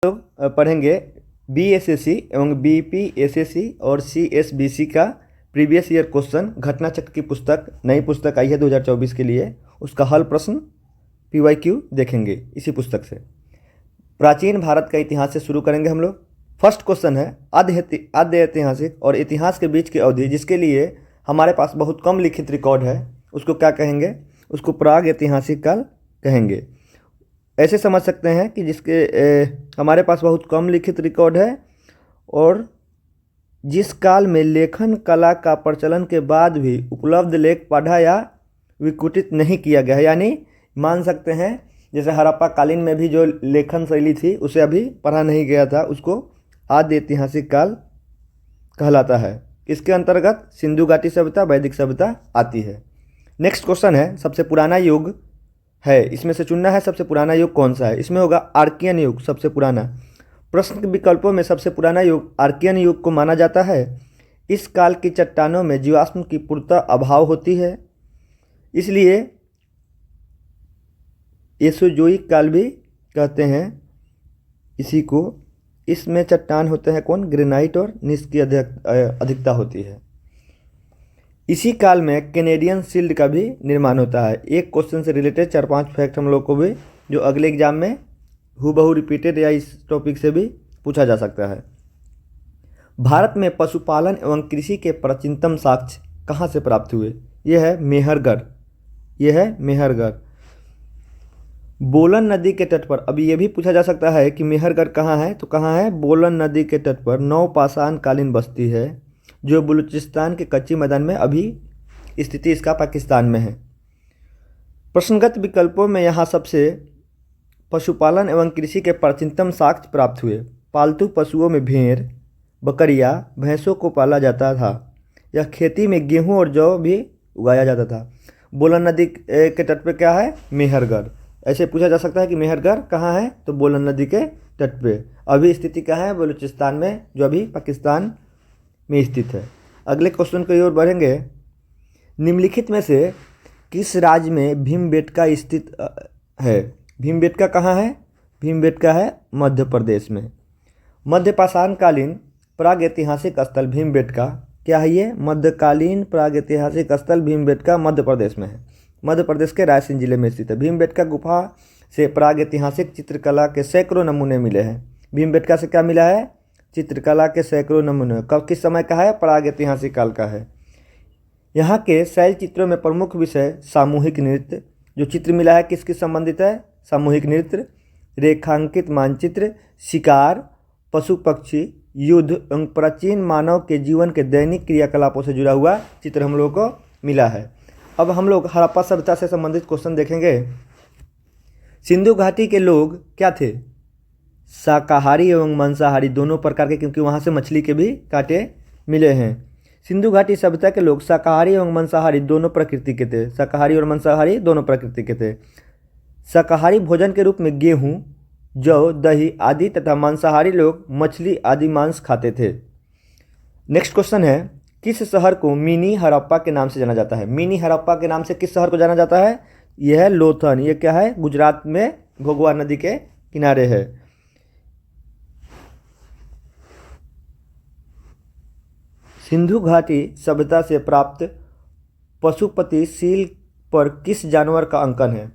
लोग पढ़ेंगे बीएसएससी एवं बीपीएसएससी और सीएसबीसी का प्रीवियस ईयर क्वेश्चन। घटना चक्र की पुस्तक नई पुस्तक आई है 2024 के लिए, उसका हल प्रश्न पीवाईक्यू देखेंगे इसी पुस्तक से। प्राचीन भारत का इतिहास से शुरू करेंगे हम लोग। फर्स्ट क्वेश्चन है आद्य ऐतिहासिक और इतिहास के बीच की अवधि जिसके लिए हमारे पास बहुत कम लिखित रिकॉर्ड है उसको क्या कहेंगे? उसको प्राग ऐतिहासिक काल कहेंगे। ऐसे समझ सकते हैं कि जिसके हमारे पास बहुत कम लिखित रिकॉर्ड है और जिस काल में लेखन कला का प्रचलन के बाद भी उपलब्ध लेख पढ़ा या विकुटित नहीं किया गया है। यानी मान सकते हैं जैसे हड़प्पा कालीन में भी जो लेखन शैली थी उसे अभी पढ़ा नहीं गया था, उसको आद्य ऐतिहासिक काल कहलाता है। इसके अंतर्गत सिंधु घाटी सभ्यता, वैदिक सभ्यता आती है। नेक्स्ट क्वेश्चन है सबसे पुराना युग है, इसमें से चुनना है सबसे पुराना युग कौन सा है। इसमें होगा आर्कियन युग सबसे पुराना। प्रश्न के विकल्पों में सबसे पुराना युग आर्कियन युग को माना जाता है। इस काल की चट्टानों में जीवाश्म की पूर्णतः अभाव होती है, इसलिए एसोजोइक काल भी कहते हैं इसी को। इसमें चट्टान होते हैं कौन? ग्रेनाइट और नीस की अधिकता होती है। इसी काल में कैनेडियन शील्ड का भी निर्माण होता है। एक क्वेश्चन से रिलेटेड 4-5 फैक्ट हम लोग को भी जो अगले एग्जाम में हूबहू रिपीटेड या इस टॉपिक से भी पूछा जा सकता है। भारत में पशुपालन एवं कृषि के प्राचीनतम साक्ष्य कहाँ से प्राप्त हुए? यह है मेहरगढ़। यह है मेहरगढ़ बोलन नदी के तट पर। अभी ये भी पूछा जा सकता है कि मेहरगढ़ कहाँ है, तो कहाँ है? बोलन नदी के तट पर नवपाषाण कालीन बस्ती है जो बलूचिस्तान के कच्ची मैदान में, अभी स्थिति इसका पाकिस्तान में है। प्रश्नगत विकल्पों में यहाँ सबसे पशुपालन एवं कृषि के प्राचीनतम साक्ष्य प्राप्त हुए। पालतू पशुओं में भेड़, बकरियां, भैंसों को पाला जाता था। यह खेती में गेहूं और जौ भी उगाया जाता था। बोलन नदी के तट पर क्या है? मेहरगढ़। ऐसे पूछा जा सकता है कि मेहरगढ़ कहाँ है, तो बोलन नदी के तट पे। अभी स्थिति क्या है? बलूचिस्तान में, जो अभी पाकिस्तान में स्थित है। अगले क्वेश्चन की ओर बढ़ेंगे। निम्नलिखित में से किस राज्य में भीमबेटका स्थित है? भीमबेटका कहाँ है? भीमबेटका है मध्य प्रदेश में। मध्यपाषाणकालीन प्रागैतिहासिक स्थल भीमबेटका क्या है? ये मध्यकालीन प्रागैतिहासिक स्थल भीमबेटका मध्य प्रदेश में है। मध्य प्रदेश के रायसेन जिले में स्थित है। भीमबेटका गुफा से प्रागैतिहासिक चित्रकला के सैकड़ों नमूने मिले हैं। भीमबेटका से क्या मिला है? चित्रकला के सैकड़ों नमूने। कब किस समय का है? प्रागैतिहासिक काल का है। यहाँ के शैल चित्रों में प्रमुख विषय सामूहिक नृत्य। जो चित्र मिला है किसके संबंधित है? सामूहिक नृत्य, रेखांकित मानचित्र, शिकार, पशु पक्षी, युद्ध एवं प्राचीन मानव के जीवन के दैनिक क्रियाकलापों से जुड़ा हुआ चित्र हम लोगों को मिला है। अब हम लोग हड़प्पा सभ्यता से संबंधित क्वेश्चन देखेंगे। सिंधु घाटी के लोग क्या थे? शाकाहारी एवं मांसाहारी दोनों प्रकार के, क्योंकि वहाँ से मछली के भी कांटे मिले हैं। सिंधु घाटी सभ्यता के लोग शाकाहारी एवं मांसाहारी दोनों प्रकृति के थे। शाकाहारी और मांसाहारी दोनों प्रकृति के थे। शाकाहारी भोजन के रूप में गेहूँ, जौ, दही आदि तथा मांसाहारी लोग मछली आदि मांस खाते थे। नेक्स्ट क्वेश्चन है किस शहर को मिनी हड़प्पा के नाम से जाना जाता है? मिनी हड़प्पा के नाम से किस शहर को जाना जाता है? यह है लोथन। ये क्या है? गुजरात में घोघवा नदी के किनारे है। सिंधु घाटी सभ्यता से प्राप्त पशुपति सील पर किस जानवर का अंकन है?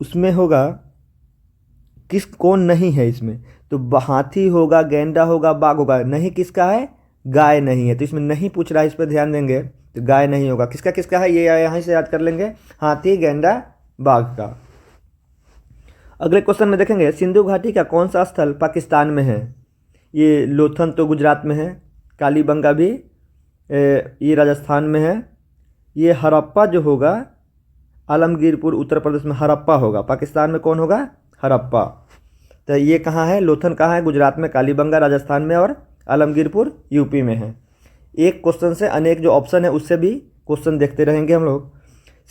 उसमें होगा किस, कौन नहीं है इसमें? तो हाथी होगा, गेंडा होगा, बाघ होगा। नहीं किसका है? गाय नहीं है। तो इसमें नहीं पूछ रहा है, इस पर ध्यान देंगे तो गाय नहीं होगा। किसका किसका है ये यहाँ से याद कर लेंगे, हाथी, गेंडा, बाघ का। अगले क्वेश्चन में देखेंगे सिंधु घाटी का कौन सा स्थल पाकिस्तान में है? ये लोथन तो गुजरात में है, कालीबंगा भी ये राजस्थान में है। ये हड़प्पा जो होगा आलमगीरपुर उत्तर प्रदेश में हड़प्पा होगा। पाकिस्तान में कौन होगा? हड़प्पा। तो ये कहाँ है? लोथन कहाँ है? गुजरात में, कालीबंगा राजस्थान में और आलमगीरपुर यूपी में है। एक क्वेश्चन से अनेक जो ऑप्शन है उससे भी क्वेश्चन देखते रहेंगे हम लोग।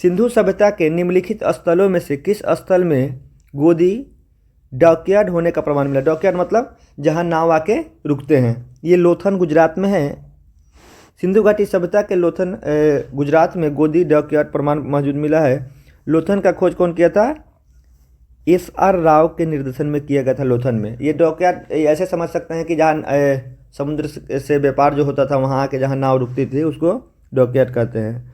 सिंधु सभ्यता के निम्नलिखित स्थलों में से किस स्थल में गोदी डॉकयार्ड होने का प्रमाण मिला? डॉकयार्ड मतलब जहां नाव आके रुकते हैं। ये लोथन गुजरात में है। सिंधु घाटी सभ्यता के लोथन गुजरात में गोदी डॉकयार्ड प्रमाण मौजूद मिला है। लोथन का खोज कौन किया था? SR राव के निर्देशन में किया गया था लोथल में। ये डॉकयार्ड ऐसे समझ सकते हैं कि जहाँ समुद्र से व्यापार जो होता था वहाँ आके जहाँ नाव रुकती थी उसको डॉकयार्ड कहते हैं।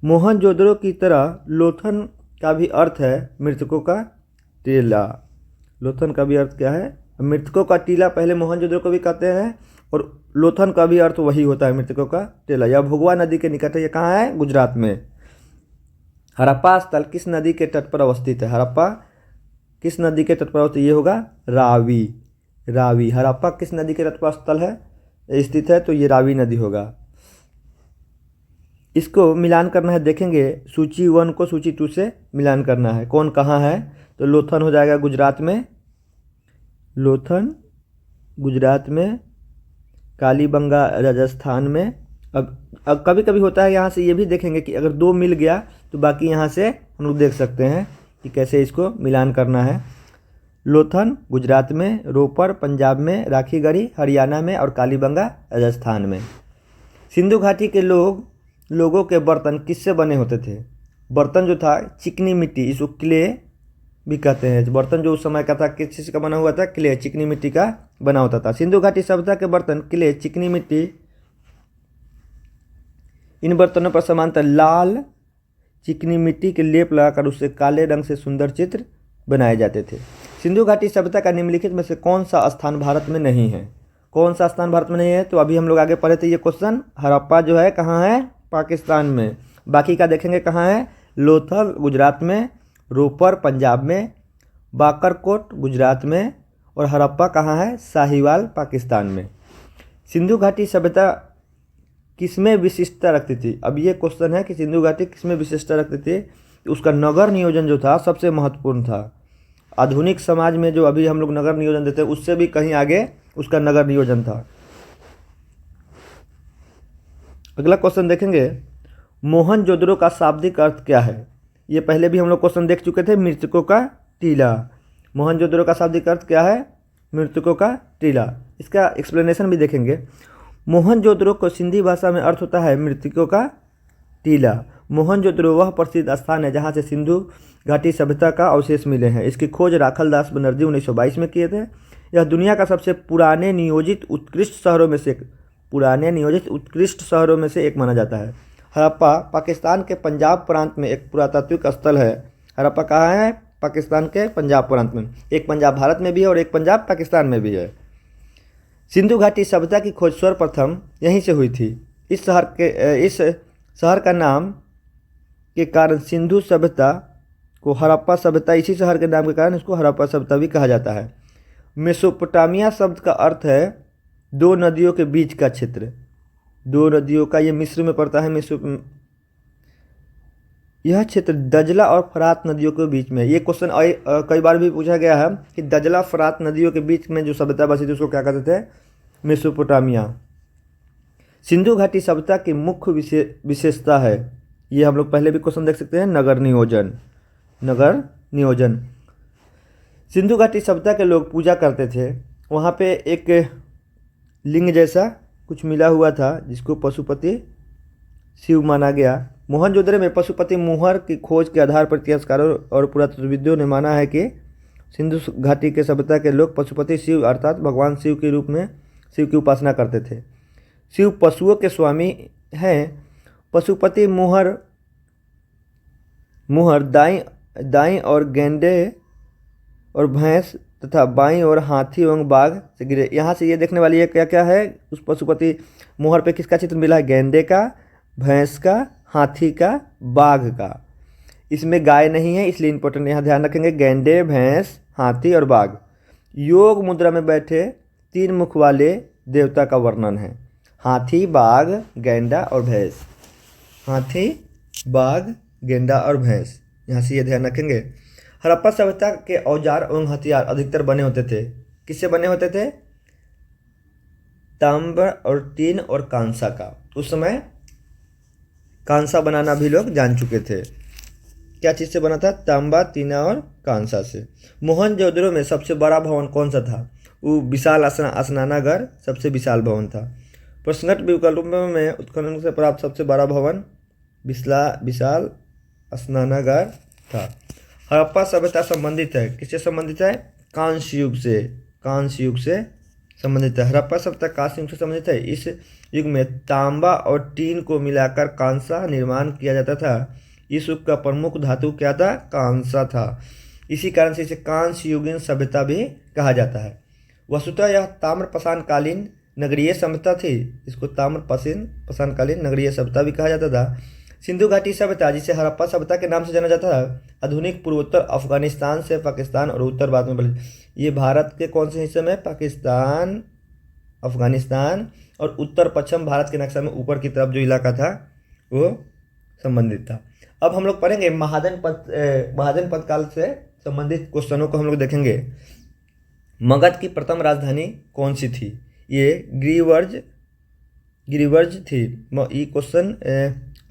मोहनजोदड़ो की तरह लोथल का भी अर्थ है मृतकों का टीला। लोथल का भी अर्थ क्या है? मृतकों का टीला पहले मोहनजोदड़ो को भी कहते हैं और लोथल का भी अर्थ वही होता है मृतकों का टीला। यह भोगवा नदी के निकट है। ये कहाँ है? गुजरात में। हड़प्पा स्थल किस नदी के तट पर अवस्थित है? हड़प्पा किस नदी के तट पर अवस्थित? ये होगा रावी। रावी। हड़प्पा किस नदी के तट पर स्थल है स्थित है? तो ये रावी नदी होगा। इसको मिलान करना है, देखेंगे सूची 1 को सूची 2 से मिलान करना है कौन कहाँ है। तो लोथल हो जाएगा गुजरात में, लोथल गुजरात में, कालीबंगा राजस्थान में। अब कभी कभी होता है यहाँ से ये भी देखेंगे कि अगर 2 मिल गया तो बाकी यहाँ से हम लोग देख सकते हैं कि कैसे इसको मिलान करना है। लोथल गुजरात में, रोपर पंजाब में, राखीगढ़ी हरियाणा में और कालीबंगा राजस्थान में। सिंधु घाटी के लोगों के बर्तन किससे बने होते थे? बर्तन जो था चिकनी मिट्टी, इसको क्ले भी कहते हैं। बर्तन जो उस समय का था किस चीज़ का बना हुआ था? क्ले, चिकनी मिट्टी का बना होता था। सिंधु घाटी सभ्यता के बर्तन क्ले, चिकनी मिट्टी, इन बर्तनों पर समानतः लाल चिकनी मिट्टी के लेप लगाकर उससे काले रंग से सुंदर चित्र बनाए जाते थे। सिंधु घाटी सभ्यता का निम्नलिखित में से कौन सा स्थान भारत में नहीं है? कौन सा स्थान भारत में नहीं है? तो अभी हम लोग आगे पढ़े थे ये क्वेश्चन। हड़प्पा जो है कहाँ है? पाकिस्तान में। बाकी का देखेंगे कहाँ है? लोथल गुजरात में, रोपर पंजाब में, बाकरकोट गुजरात में और हड़प्पा कहाँ है? साहिवाल पाकिस्तान में। सिंधु घाटी सभ्यता किसमें विशिष्टता रखती थी? अब ये क्वेश्चन है कि सिंधु घाटी किसमें विशिष्टता रखती थी? उसका नगर नियोजन जो था सबसे महत्वपूर्ण था। आधुनिक समाज में जो अभी हम लोग नगर नियोजन देते हैं उससे भी कहीं आगे उसका नगर नियोजन था। अगला क्वेश्चन देखेंगे, मोहनजोदड़ो का शाब्दिक अर्थ क्या है? ये पहले भी हम लोग क्वेश्चन देख चुके थे, मृतकों का टीला। मोहनजोदड़ो का शाब्दिक अर्थ क्या है? मृतकों का टीला। इसका एक्सप्लेनेशन भी देखेंगे। मोहनजोदड़ो को सिंधी भाषा में अर्थ होता है मृतकों का टीला। मोहनजोदड़ो वह प्रसिद्ध स्थान है जहाँ से सिंधु घाटी सभ्यता का अवशेष मिले हैं। इसकी खोज राखल दास बनर्जी 1922 में किए थे। यह दुनिया का सबसे पुराने नियोजित उत्कृष्ट शहरों में से एक माना जाता है। हड़प्पा पाकिस्तान के पंजाब प्रांत में एक पुरातात्विक स्थल है। हड़प्पा कहाँ है? पाकिस्तान के पंजाब प्रांत में। एक पंजाब भारत में भी है और एक पंजाब पाकिस्तान में भी है। सिंधु घाटी सभ्यता की खोज सर्वप्रथम यहीं से हुई थी। इस शहर का नाम के कारण सिंधु सभ्यता को हड़प्पा सभ्यता, इसी शहर के नाम के कारण इसको हड़प्पा सभ्यता भी कहा जाता है। मेसोपोटामिया शब्द का अर्थ है 2 नदियों के बीच का क्षेत्र। 2 नदियों का, ये मिस्र में पड़ता है। यह क्षेत्र दजला और फरात नदियों के बीच में। ये क्वेश्चन कई बार भी पूछा गया है कि दजला फरात नदियों के बीच में जो सभ्यता बसी थी उसको क्या कहते थे? मेसोपोटामिया। सिंधु घाटी सभ्यता की मुख्य विशेषता है, ये हम लोग पहले भी क्वेश्चन देख सकते हैं, नगर नियोजन। नगर नियोजन। सिंधु घाटी सभ्यता के लोग पूजा करते थे। वहाँ पे एक लिंग जैसा कुछ मिला हुआ था जिसको पशुपति शिव माना गया। मोहनजोदड़ो में पशुपति मुहर की खोज के आधार पर इतिहासकारों और पुरातत्वविदों ने माना है कि सिंधु घाटी के सभ्यता के लोग पशुपति शिव अर्थात भगवान शिव के रूप में शिव की उपासना करते थे। शिव पशुओं के स्वामी हैं। पशुपति मुहर दाईं और गेंडे और भैंस तथा बाईं और हाथी एवं बाघ से गिरे। यहाँ से ये देखने वाली है क्या क्या है? उस पशुपति मुहर पे किसका चित्र मिला है? गेंडे का, भैंस का, हाथी का, बाघ का। इसमें गाय नहीं है इसलिए इंपॉर्टेंट यहाँ ध्यान रखेंगे। गेंडे, भैंस, हाथी और बाघ। योग मुद्रा में बैठे 3 मुख वाले देवता का वर्णन है। हाथी, बाघ, गेंडा और भैंस। हाथी, बाघ, गेंडा और भैंस। यहाँ से ये ध्यान रखेंगे। हड़प्पा सभ्यता के औजार एवं हथियार अधिकतर बने होते थे। किससे बने होते थे? तांबा और टीन और कांसा का। उस समय कांसा बनाना भी लोग जान चुके थे। क्या चीज़ से बना था? तांबा, टीना और कांसा से। मोहनजोदड़ो में सबसे बड़ा भवन कौन सा था? वो विशाल स्नानागार सबसे विशाल भवन था। प्रश्नगत विकल्पों में उत्खनन से प्राप्त सबसे बड़ा भवन विशाल स्नानागार था। हड़प्पा सभ्यता संबंधित है, किससे संबंधित है? कांस्य युग से, कांस्य युग से संबंधित है। हड़प्पा सभ्यता कांस्य युग से संबंधित है। इस युग में तांबा और टीन को मिलाकर कांसा निर्माण किया जाता था। इस युग का प्रमुख धातु क्या था? कांसा था। इसी कारण से इसे कांस्य युगीन सभ्यता भी कहा जाता है। वस्तुतः यह ताम्रपाषाणकालीन नगरीय सभ्यता थी। इसको ताम्रपाषाणकालीन नगरीय सभ्यता भी कहा जाता था। सिंधु घाटी सभ्यता, जिसे हड़प्पा सभ्यता के नाम से जाना जाता है, आधुनिक पूर्वोत्तर अफगानिस्तान से पाकिस्तान और उत्तर भारत में बढ़ी। ये भारत के कौन से हिस्से में? पाकिस्तान, अफगानिस्तान और उत्तर पश्चिम भारत के नक्शा में ऊपर की तरफ जो इलाका था वो संबंधित था। अब हम लोग पढ़ेंगे महाजनपद काल से संबंधित क्वेश्चनों को हम लोग देखेंगे। मगध की प्रथम राजधानी कौन सी थी? ये गिरिवर्ज थी। ये क्वेश्चन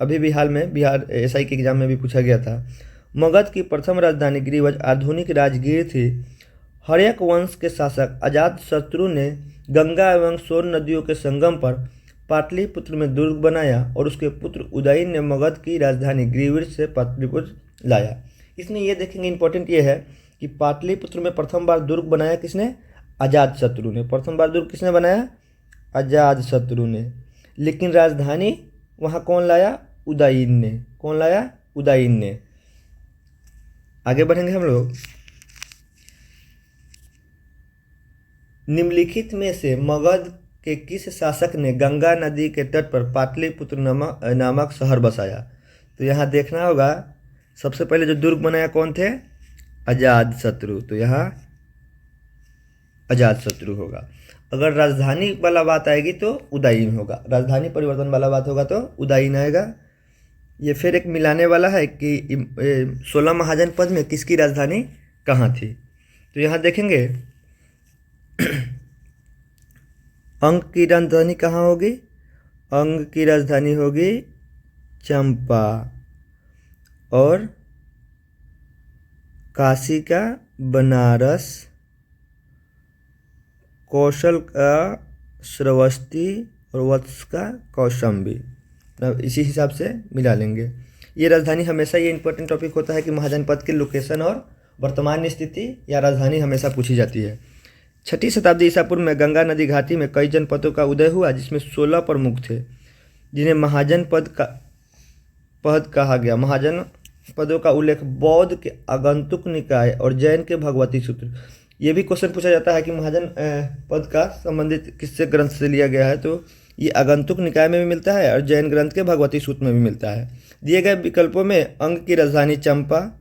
अभी भी हाल में बिहार एसआई के एग्जाम में भी पूछा गया था। मगध की प्रथम राजधानी गिरिवर्ज आधुनिक राजगीर थी। हर्यक वंश के शासक अजातशत्रु ने गंगा एवं सोन नदियों के संगम पर पाटलिपुत्र में दुर्ग बनाया और उसके पुत्र उदयन ने मगध की राजधानी गिरिवर्ज से पाटलिपुत्र लाया। इसमें ये देखेंगे, इंपॉर्टेंट ये है कि पाटलिपुत्र में प्रथम बार दुर्ग बनाया किसने? अजातशत्रु ने। प्रथम बार दुर्ग किसने बनाया? अजातशत्रु ने। लेकिन राजधानी वहाँ कौन लाया? उदयन ने। कौन लाया? उदयन ने। आगे बढ़ेंगे हम लोग। निम्नलिखित में से मगध के किस शासक ने गंगा नदी के तट पर पाटलिपुत्र नामक शहर बसाया? तो यहाँ देखना होगा, सबसे पहले जो दुर्ग बनाया कौन थे? अजातशत्रु। तो यहाँ अजातशत्रु होगा। अगर राजधानी वाला बात आएगी तो उदयन होगा। राजधानी परिवर्तन वाला बात होगा तो उदयन आएगा। ये फिर एक मिलाने वाला है कि 16 महाजनपद में किसकी राजधानी कहाँ थी। तो यहाँ देखेंगे अंग की राजधानी कहाँ होगी? अंग की राजधानी होगी चंपा। और काशी का बनारस, कौशल का श्रावस्ती और वत्स का कौशाम्बी। इसी हिसाब से मिला लेंगे। ये राजधानी हमेशा, ये इंपॉर्टेंट टॉपिक होता है कि महाजनपद के लोकेशन और वर्तमान स्थिति या राजधानी हमेशा पूछी जाती है। 6ठी शताब्दी ईसा पूर्व में गंगा नदी घाटी में कई जनपदों का उदय हुआ, जिसमें 16 प्रमुख थे जिन्हें महाजनपद कहा गया। महाजनपदों का उल्लेख बौद्ध के आगंतुक निकाय और जैन के भगवती सूत्र। ये भी क्वेश्चन पूछा जाता है कि महाजन पद का संबंधित किससे ग्रंथ से लिया गया है। तो ये आगंतुक निकाय में भी मिलता है और जैन ग्रंथ के भगवती सूत्र में भी मिलता है। दिए गए विकल्पों में अंग की राजधानी चंपा,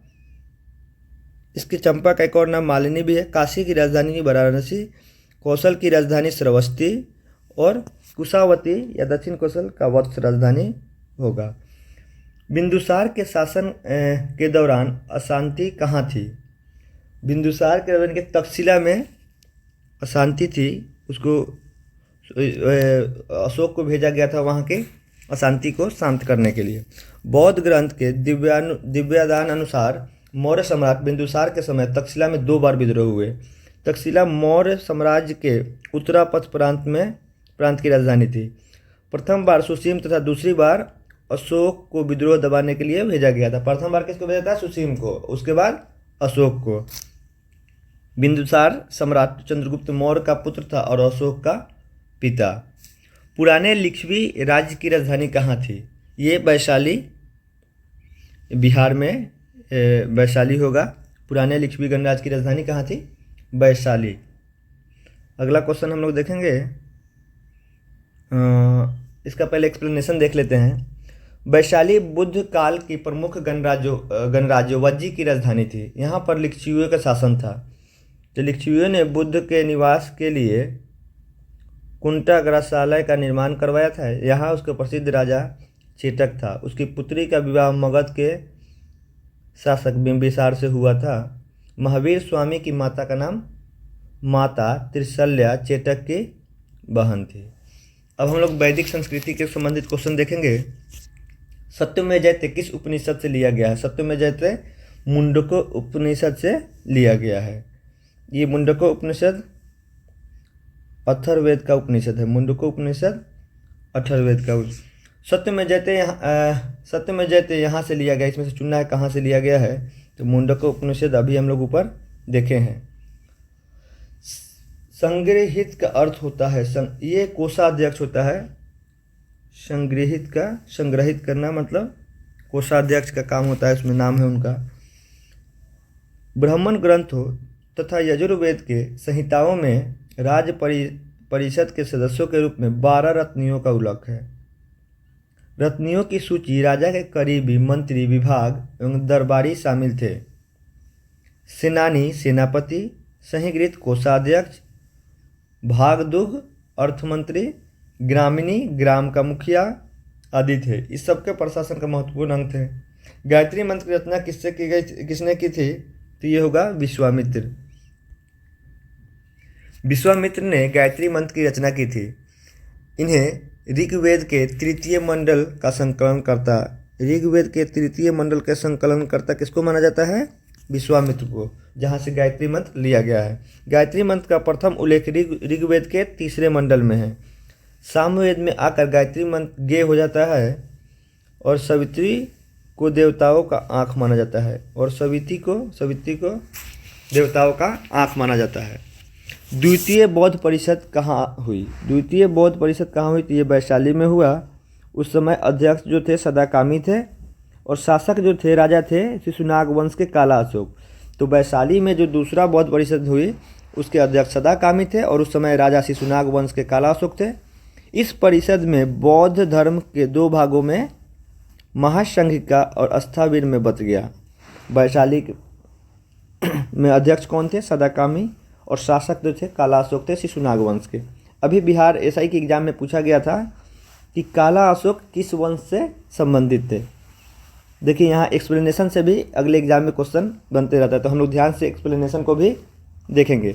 इसकी चंपा का एक और नाम मालिनी भी है। काशी की राजधानी वाराणसी, कौशल की राजधानी श्रावस्ती और कुशावती या दक्षिण कौशल का वत्स राजधानी होगा। बिंदुसार के शासन के दौरान अशांति कहाँ थी? बिंदुसार के दौरान के तक्षशिला में अशांति थी। उसको अशोक को भेजा गया था वहाँ के अशांति को शांत करने के लिए। बौद्ध ग्रंथ के दिव्यादान अनुसार मौर्य सम्राट बिंदुसार के समय तक्षशिला में 2 बार विद्रोह हुए। तक्षशिला मौर्य साम्राज्य के उत्तरापथ प्रांत की राजधानी थी। प्रथम बार सुसीम तथा दूसरी बार अशोक को विद्रोह दबाने के लिए भेजा गया था। प्रथम बार किसको भेजा था? सुसीम को, उसके बाद अशोक को। बिंदुसार सम्राट चंद्रगुप्त मौर्य का पुत्र था और अशोक का पिता। पुराने लिच्छवी राज्य की राजधानी कहाँ थी? ये वैशाली, बिहार में वैशाली होगा। पुराने लिच्छवी गणराज्य की राजधानी कहाँ थी? वैशाली। अगला क्वेश्चन हम लोग देखेंगे, इसका पहले एक्सप्लेनेशन देख लेते हैं। वैशाली बुद्ध काल की प्रमुख गणराज्य वज्जी की राजधानी थी। यहाँ पर लिच्छवियों का शासन था। तो लिच्छवियों ने बुद्ध के निवास के लिए कुंटा ग्रंथालय का निर्माण करवाया था। यहाँ उसके प्रसिद्ध राजा चेटक था। उसकी पुत्री का विवाह मगध के शासक बिंबिसार से हुआ था। महावीर स्वामी की माता का नाम माता त्रिशल्या चेटक की बहन थी। अब हम लोग वैदिक संस्कृति के संबंधित क्वेश्चन देखेंगे। सत्यमेव जयते किस उपनिषद से लिया गया है? सत्यमेव जयते मुंडको उपनिषद से लिया गया है। ये मुंडको उपनिषद अथर्ववेद का उपनिषद है। मुंडको उपनिषद अथर्ववेद का। सत्यमेव जयते यहाँ से लिया गया। इसमें से चुनना है कहाँ से लिया गया है। तो मुंडक उपनिषद अभी हम लोग ऊपर देखे हैं। संग्रहित का अर्थ होता है ये कोषाध्यक्ष होता है। संग्रहित करना मतलब कोषाध्यक्ष का काम होता है, उसमें नाम है उनका। ब्राह्मण ग्रंथों तथा यजुर्वेद के संहिताओं में राज्य परिषद के सदस्यों के रूप में 12 रत्नियों का उल्लेख है। रत्नियों की सूची राजा के करीबी मंत्री, विभाग एवं दरबारी शामिल थे। सेनानी सेनापति, सहिगृत कोषाध्यक्ष, भागदुग अर्थमंत्री, ग्रामिणी ग्राम का मुखिया आदि थे। इस सबके प्रशासन का महत्वपूर्ण अंग थे। गायत्री मंत्र की रचना किसने की थी? तो ये होगा विश्वामित्र। विश्वामित्र ने गायत्री मंत्र की रचना की थी। इन्हें ऋग्वेद के तृतीय मंडल का संकलनकर्ता, ऋग्वेद के तृतीय मंडल के संकलनकर्ता किसको माना जाता है? विश्वामित्र को, जहाँ से गायत्री मंत्र लिया गया है। गायत्री मंत्र का प्रथम उल्लेख ऋग्वेद के तीसरे मंडल में है। सामवेद में आकर गायत्री मंत्र ज्ञेय हो जाता है और सवित्री को देवताओं का आँख माना जाता है, और सवित्री को देवताओं का आँख माना जाता है। द्वितीय बौद्ध परिषद कहाँ हुई? द्वितीय बौद्ध परिषद कहाँ हुई? तो ये वैशाली में हुआ। उस समय अध्यक्ष जो थे सदाकामी थे, और शासक जो थे राजा थे शिशुनाग वंश के काला अशोक। तो वैशाली में जो दूसरा बौद्ध परिषद हुई उसके अध्यक्ष सदाकामी थे, और उस समय राजा शिशुनाग वंश के काला अशोक थे। इस परिषद में बौद्ध धर्म के 2 भागों में महासंघिका और अस्थावीर में बच गया। वैशाली में अध्यक्ष कौन थे? सदाकामी, और शासक जो थे काला अशोक थे शिशुनाग वंश के। अभी बिहार एसआई के एग्जाम में पूछा गया था कि काला अशोक किस वंश से संबंधित थे। देखिए यहाँ एक्सप्लेनेशन से भी अगले एग्जाम में क्वेश्चन बनते रहता है, तो हम लोग ध्यान से एक्सप्लेनेशन को भी देखेंगे।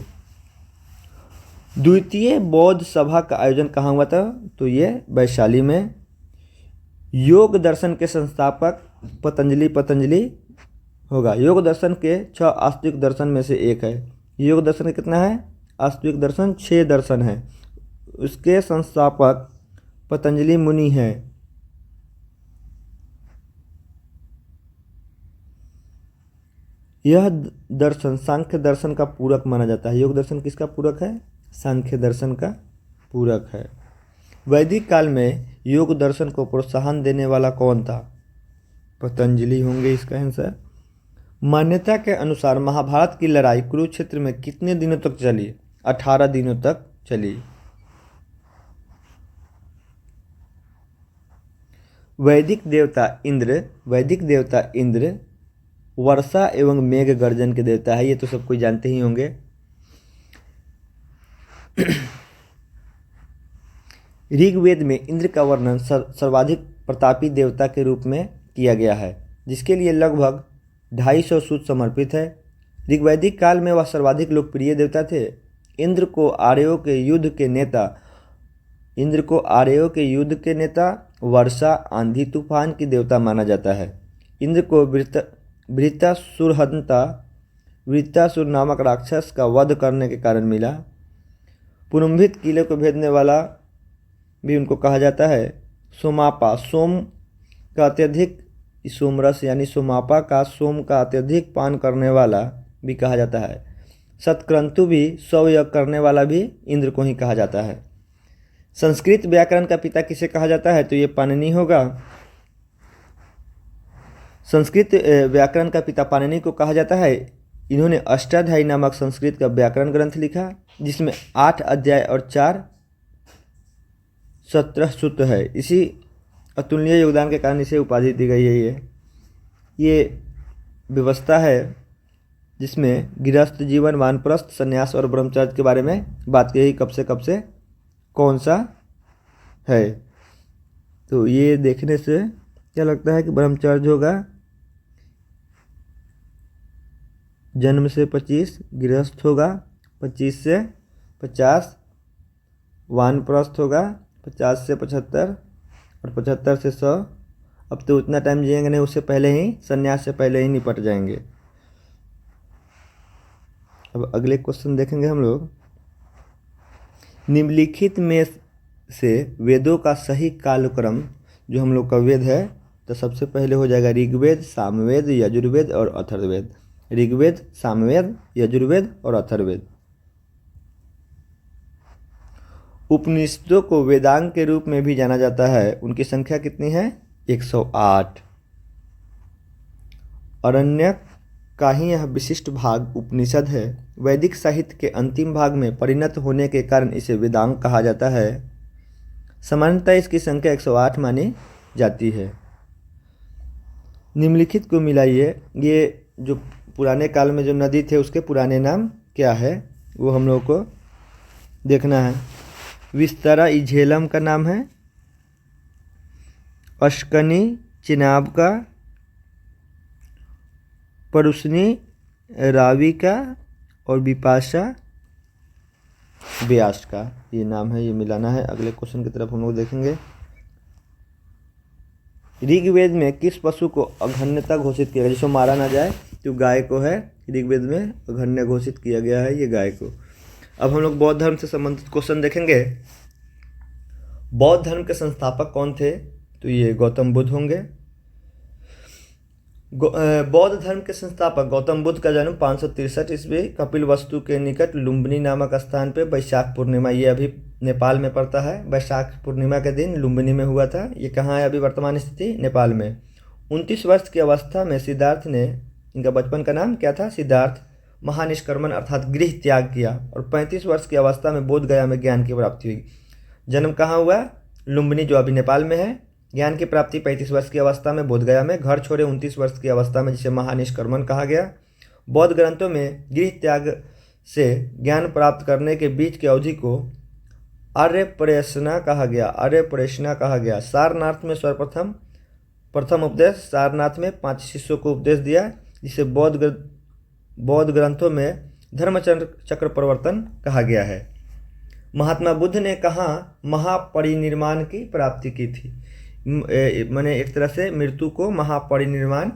द्वितीय बौद्ध सभा का आयोजन कहाँ हुआ था? तो ये वैशाली में। योग दर्शन के संस्थापक पतंजलि होगा। योग दर्शन के 6 आस्तिक दर्शन में से एक है। योग दर्शन कितना है? आस्तिक दर्शन 6 दर्शन है। उसके संस्थापक पतंजलि मुनि हैं। यह दर्शन सांख्य दर्शन का पूरक माना जाता है। योग दर्शन किसका पूरक है? सांख्य दर्शन का पूरक है। वैदिक काल में योग दर्शन को प्रोत्साहन देने वाला कौन था? पतंजलि होंगे इसका आंसर। मान्यता के अनुसार महाभारत की लड़ाई कुरुक्षेत्र में कितने दिनों तक चली? 18 दिनों तक चली। वैदिक देवता इंद्र वर्षा एवं मेघ गर्जन के देवता है। ये तो सब कोई जानते ही होंगे। ऋग्वेद में इंद्र का वर्णन सर्वाधिक प्रतापी देवता के रूप में किया गया है, जिसके लिए लगभग 250 सूत्र समर्पित है। ऋग्वैदिक काल में वह सर्वाधिक लोकप्रिय देवता थे। इंद्र को आर्यों के युद्ध के नेता, वर्षा आंधी तूफान की देवता माना जाता है। इंद्र को वृत्तासुर नामक राक्षस का वध करने के कारण मिला। पुरुम्भित किले को भेदने वाला भी उनको कहा जाता है। सोमापा सोम का अत्यधिक सोमरस यानी सोमापा का सोम का अत्यधिक पान करने वाला भी कहा जाता है। सतक्रंतु भी 100 यज्ञ करने वाला भी इंद्र को ही कहा जाता है। संस्कृत व्याकरण का पिता किसे कहा जाता है? तो ये पाणिनि होगा। संस्कृत व्याकरण का पिता पाणिनि को कहा जाता है। इन्होंने अष्टाध्यायी नामक संस्कृत का व्याकरण ग्रंथ लिखा, जिसमें 8 अध्याय और 4 17 सूत्र है। इसी अतुलनीय योगदान के कारण इसे उपाधि दी गई है। ये व्यवस्था है जिसमें गृहस्थ जीवन, वानप्रस्थ, संन्यास और ब्रह्मचर्य के बारे में बात की गई। कब से कौन सा है? तो ये देखने से क्या लगता है कि ब्रह्मचर्य होगा। जन्म से 25, गृहस्थ होगा 25 से 50, वानप्रस्थ होगा 50 से 75 और 75 से 100। अब तो उतना टाइम जिएंगे नहीं, उससे पहले ही संन्यास से पहले ही निपट जाएंगे। अब अगले क्वेश्चन देखेंगे हम लोग। निम्नलिखित में से वेदों का सही कालक्रम, जो हम लोग का वेद है तो सबसे पहले हो जाएगा ऋग्वेद, सामवेद, यजुर्वेद और अथर्ववेद। ऋग्वेद, सामवेद, यजुर्वेद और अथर्ववेद। उपनिषदों को वेदांग के रूप में भी जाना जाता है। उनकी संख्या कितनी है? 108। अरण्यक का ही यह विशिष्ट भाग उपनिषद है। वैदिक साहित्य के अंतिम भाग में परिणत होने के कारण इसे वेदांग कहा जाता है। सामान्यतः इसकी संख्या 108 मानी जाती है। निम्नलिखित को मिलाइए। ये जो पुराने काल में जो नदी थे उसके पुराने नाम क्या है वो हम लोगों को देखना है। विस्तरा झेलम का नाम है, अश्कनी चिनाब का, परुष्णी रावी का और विपाशा व्यास का ये नाम है। ये मिलाना है। अगले क्वेश्चन की तरफ हम लोग देखेंगे। ऋग्वेद में किस पशु को अघन्यता घोषित किया गया? जिसको मारा ना जाए तो गाय को है ऋग्वेद में अघन्य घोषित किया गया है, ये गाय को। अब हम लोग बौद्ध धर्म से संबंधित क्वेश्चन देखेंगे। बौद्ध धर्म के संस्थापक कौन थे? तो ये गौतम बुद्ध होंगे। बौद्ध धर्म के संस्थापक गौतम बुद्ध का जन्म 563 ईस्वी कपिलवस्तु के निकट लुम्बिनी नामक स्थान पे वैशाख पूर्णिमा, ये अभी नेपाल में पड़ता है, वैशाख पूर्णिमा के दिन लुम्बिनी में हुआ था। ये कहाँ है अभी वर्तमान स्थिति? नेपाल में। 29 वर्ष की अवस्था में सिद्धार्थ ने, इनका बचपन का नाम क्या था? सिद्धार्थ, महानिष्कर्मण अर्थात गृह त्याग किया और 35 वर्ष की अवस्था में बोध गया में ज्ञान की प्राप्ति हुई। जन्म कहाँ हुआ? लुम्बिनी जो अभी नेपाल में है। ज्ञान की प्राप्ति 35 वर्ष की अवस्था में बोध गया में। घर छोड़े 29 वर्ष की अवस्था में, जिसे महानिष्कर्मण कहा गया। बौद्ध ग्रंथों में गृह त्याग से ज्ञान प्राप्त करने के बीच की अवधि को आर्यपरेशना कहा गया। आर्यपरेशना कहा गया। सारनाथ में प्रथम उपदेश सारनाथ में 5 शिष्यों को उपदेश दिया, जिसे बौद्ध ग्रंथों में धर्मचक्र प्रवर्तन कहा गया है। महात्मा बुद्ध ने कहाँ महापरिनिर्वाण की प्राप्ति की थी? माने एक तरह से मृत्यु को महापरिनिर्वाण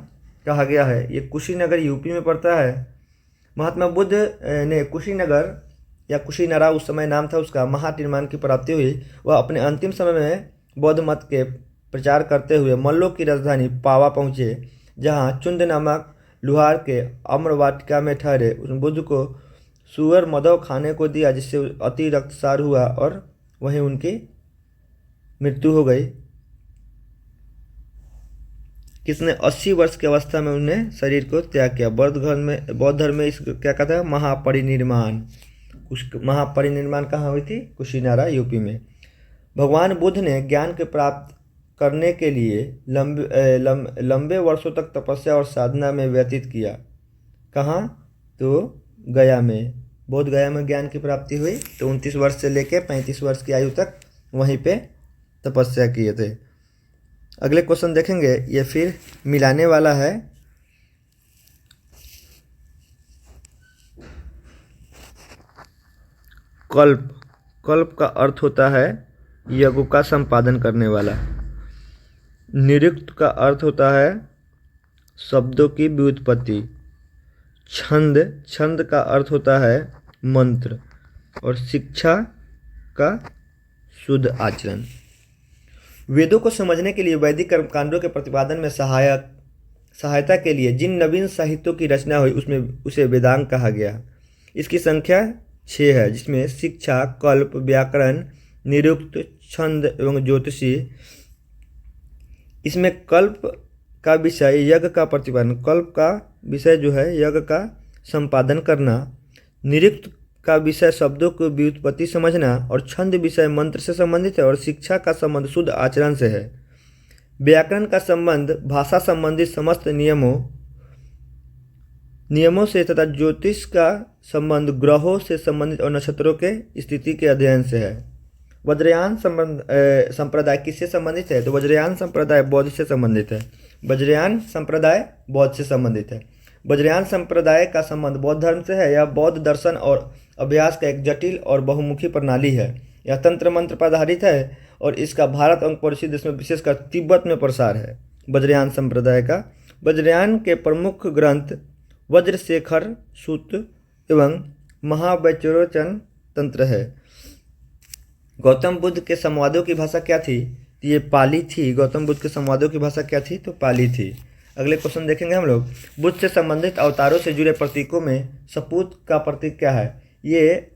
कहा गया है। ये कुशीनगर यूपी में पड़ता है। महात्मा बुद्ध ने कुशीनगर या कुशीनरा उस समय नाम था उसका, महानिर्वाण की प्राप्ति हुई। वह अपने अंतिम समय में बौद्ध मत के प्रचार करते हुए मल्लों की राजधानी पावा पहुँचे, जहाँ चुंद नामक लुहार के अम्र वाटिका में ठहरे। उस बुद्ध को सुअर मदव खाने को दिया, जिससे अति रक्तस्राव हुआ और वहीं उनकी मृत्यु हो गई। किसने? 80 वर्ष की अवस्था में उन्हें शरीर को त्याग किया। बौद्ध धर्म में इस क्या कहता है? महापरिनिर्वाण। महापरिनिर्वाण कहाँ हुई थी? कुशीनारा यूपी में। भगवान बुद्ध ने ज्ञान के प्राप्त करने के लिए लंबे वर्षों तक तपस्या और साधना में व्यतीत किया। कहाँ? तो गया में। बोध गया में ज्ञान की प्राप्ति हुई। तो 29 वर्ष से लेकर 35 वर्ष की आयु तक वहीं पे तपस्या किए थे। अगले क्वेश्चन देखेंगे। ये फिर मिलाने वाला है। कल्प का अर्थ होता है यज्ञ का संपादन करने वाला। निरुक्त का अर्थ होता है शब्दों की व्युत्पत्ति। छंद का अर्थ होता है मंत्र। और शिक्षा का शुद्ध आचरण। वेदों को समझने के लिए वैदिक कर्मकांडों के प्रतिपादन में सहायता के लिए जिन नवीन साहित्यों की रचना हुई उसमें उसे वेदांग कहा गया। इसकी संख्या 6 है, जिसमें शिक्षा, कल्प, व्याकरण, निरुक्त, छंद एवं ज्योतिषी। इसमें कल्प का विषय यज्ञ का प्रतिपादन, कल्प का विषय जो है यज्ञ का संपादन करना, निरुक्त का विषय शब्दों की व्युत्पत्ति समझना और छंद विषय मंत्र से संबंधित है और शिक्षा का संबंध शुद्ध आचरण से है। व्याकरण का संबंध भाषा संबंधित समस्त नियमों से तथा ज्योतिष का संबंध ग्रहों से संबंधित और नक्षत्रों के स्थिति के अध्ययन से है। वज्रयान संप्रदाय किससे संबंधित है? तो वज्रयान संप्रदाय बौद्ध से संबंधित है। वज्रयान संप्रदाय बौद्ध से संबंधित है। वज्रयान संप्रदाय का संबंध बौद्ध धर्म से है। यह बौद्ध दर्शन और अभ्यास का एक जटिल और बहुमुखी प्रणाली है। यह तंत्र मंत्र पर आधारित है और इसका भारत और पड़ोसी देश में विशेषकर तिब्बत में प्रसार है। वज्रयान संप्रदाय का वज्रयान के प्रमुख ग्रंथ वज्रशेखर सूत्र एवं महावैचरोचन तंत्र है। गौतम बुद्ध के संवादों की भाषा क्या थी? ये पाली थी। गौतम बुद्ध के संवादों की भाषा क्या थी? तो पाली थी। अगले क्वेश्चन देखेंगे हम लोग। बुद्ध से संबंधित अवतारों से जुड़े प्रतीकों में सपूत का प्रतीक क्या है? ये